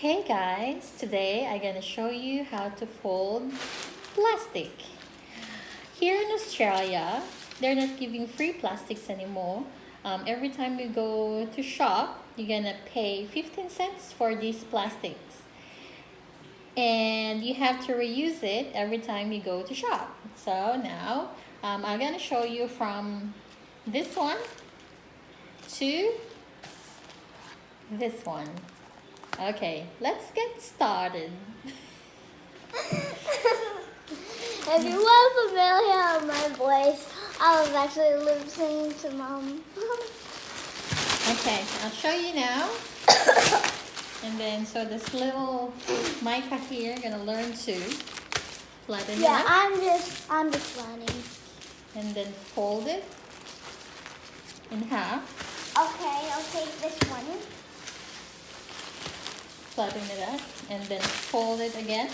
Hey guys, today I'm gonna show you how to fold plastic. Here in Australia, they're not giving free plastics anymore. Every time you go to shop, you're gonna pay 15 cents for these plastics. And you have to reuse it every time you go to shop. So now, I'm gonna show you from this one to this one. Okay, let's get started. If you weren't familiar with my voice, I was actually lip syncing to Mom. Okay, I'll show you now. And then, so this little Micah here gonna learn to flatten it Yeah, up. I'm just learning. And then fold it in half. Okay, I'll take this one. Flatten it up. And then fold it again.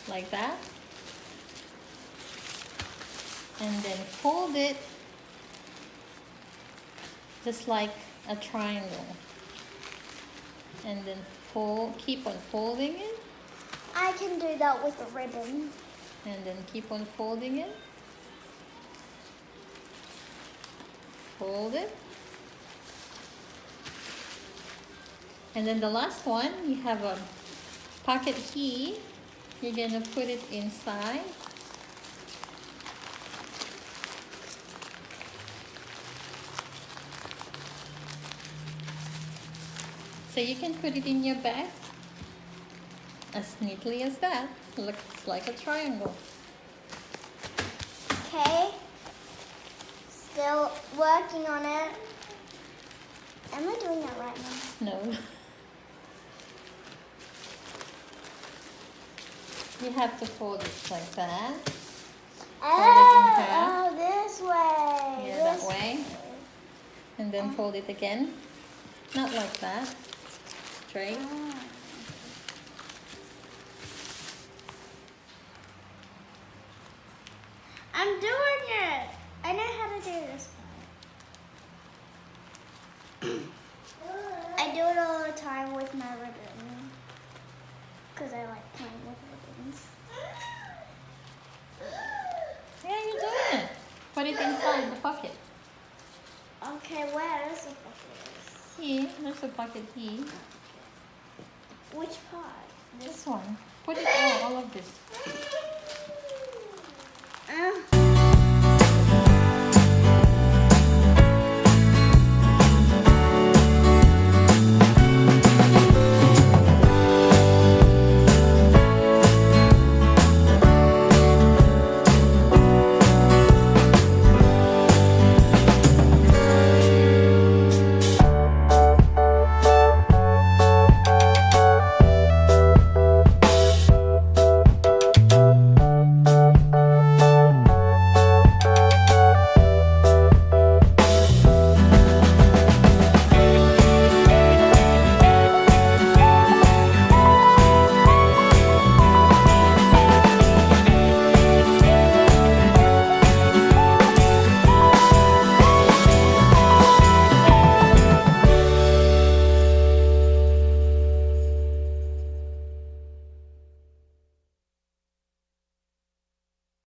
Like that. And then fold it just like a triangle. And then keep on folding it. I can do that with a ribbon. And then keep on folding it. Fold it. And then the last one, you have a pocket key. You're gonna put it inside. So you can put it in your bag as neatly as that. Looks like a triangle. Okay. Still working on it. Am I doing that right now? No. You have to fold it like that. Oh, this way. Yeah, that way. And then fold it again. Not like that. Straight. I'm doing it. I know how to do this part. I do it all the time with my ribbon. Because I like playing with ribbons. Yeah, you're doing it. Put it inside the pocket. Okay, where is the bucket? Here, there's a pocket here. Which part? This one. Put it all of this.